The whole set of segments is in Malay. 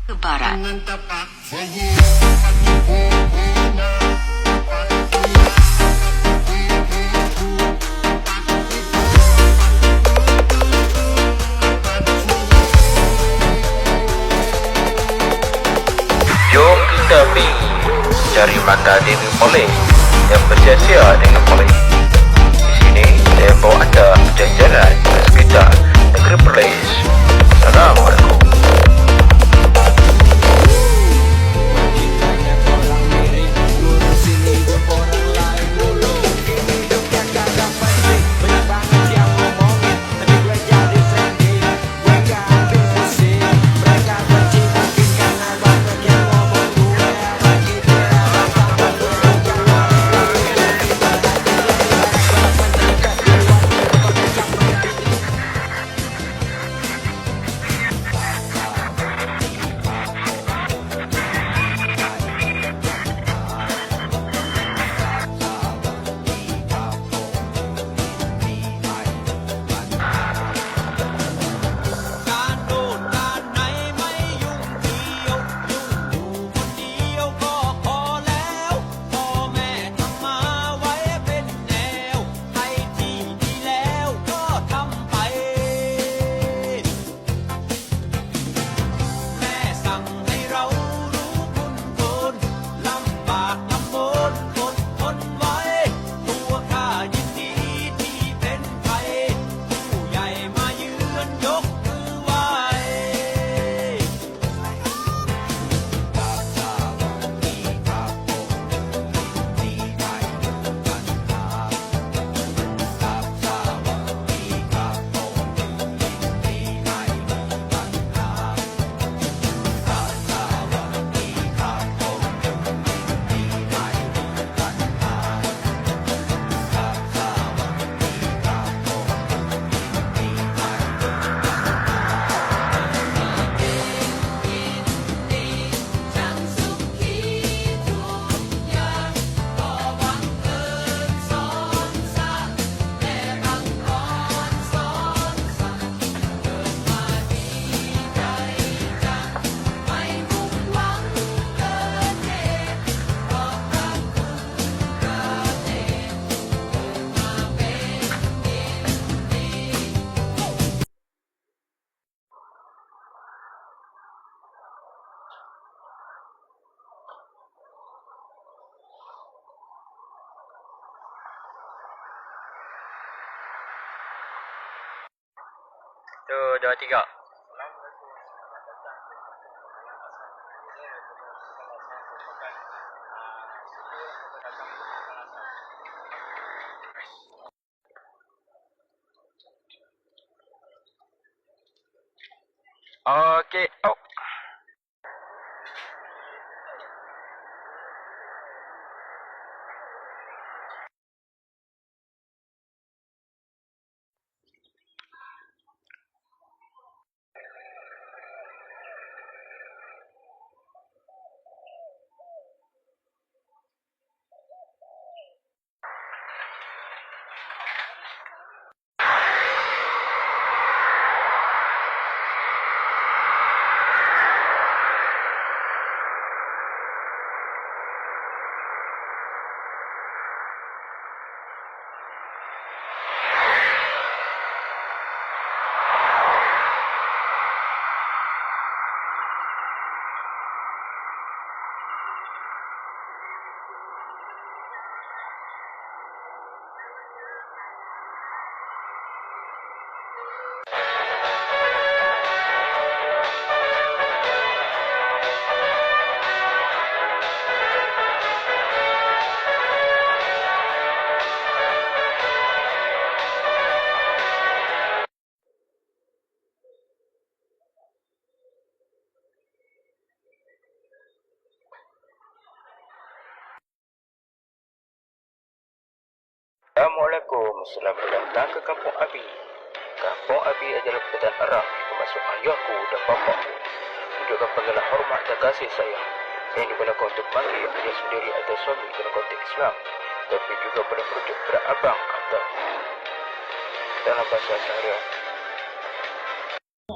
ke barat. Jom kita pergi cari makan di Polis yang bersia-sia dengan Polis. Di sini saya bawa anda jalan-jalan ke sekitar negeri Polis. Assalamualaikum. Tuh, 2, 3. Okey, oh. Assalamualaikum. Selamat datang ke Kampung Abi. Kampung Abi adalah perkataan Arab termasuk ayahku dan bapaku. Menunjukkan panggilan hormat dan kasih sayang. Yang digunakan untuk panggil ayah sendiri atau suami dalam konteks Islam. Tapi juga boleh merujuk kepada abang atau dalam bahasa seharian.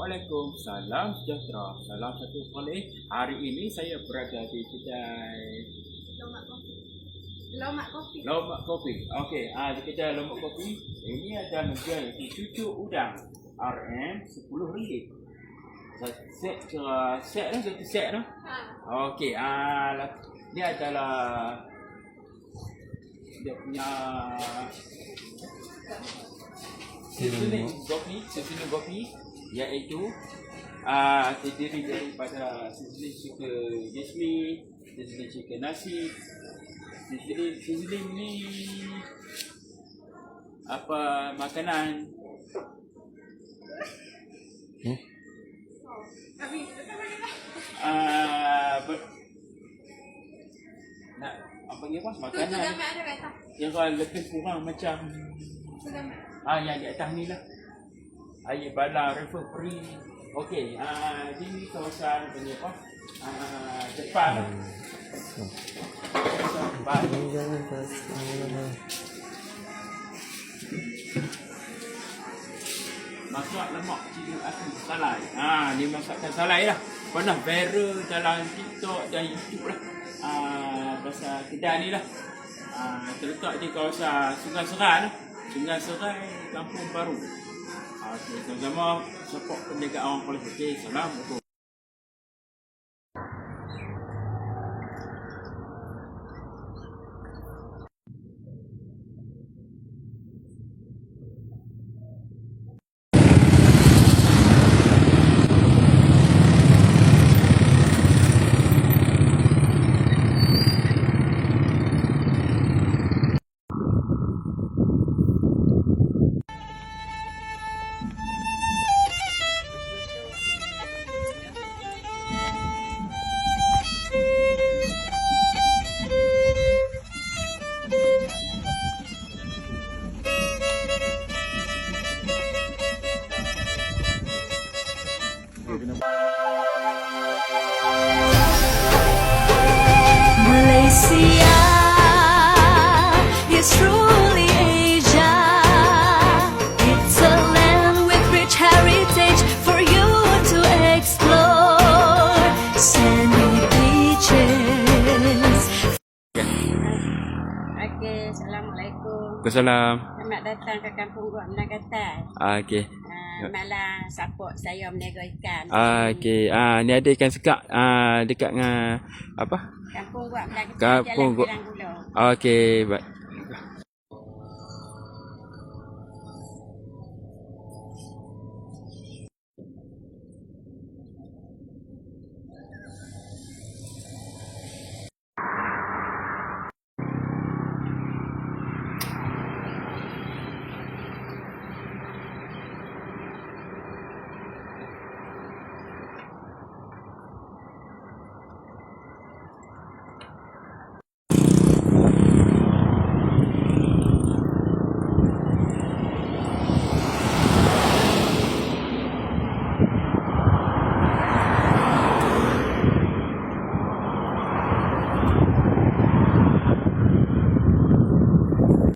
Assalamualaikum, salam sejahtera, salam satu soleh. Hari ini saya berada di kedai Lomak Kopi. Okey, di kedai Lomak Kopi ini ada menjual cucuk udang RM10. Set dah, satu set dah. Okey, ni adalah dia punya seasoning kopi iaitu terdiri daripada seasoning suka jasmine, seasoning suka nasi. Seasoning ni apa makanan nak apa ni apa makanan yang lebih kurang macam yang di atas ni lah. Air bala referee. Okey, di kawasan punya apa? Depan. Masak lemak cili api salai. Ni masakan salai lah. Pernah viral dalam TikTok dan YouTube lah. Pasal kedai ni lah. Terletak di kawasan Sungai Serai lah. Sungai Serai, Kampung Baru. Sama-sama support perniagaan orang Kuala. Assalamualaikum. Malaysia is truly Asia. It's a land with rich heritage for you to explore. Sandy beaches. Okey, Assalamualaikum. Waalaikumsalam. Selamat datang ke Kampung Guak Menagatai. Okey. Malah support saya meniaga ikan. Okey. Ni ada ikan sekak dekat dengan apa? Kampung Guak Menagatai. Kampung Guak. Jalan Pirang Gula. Okey, baik.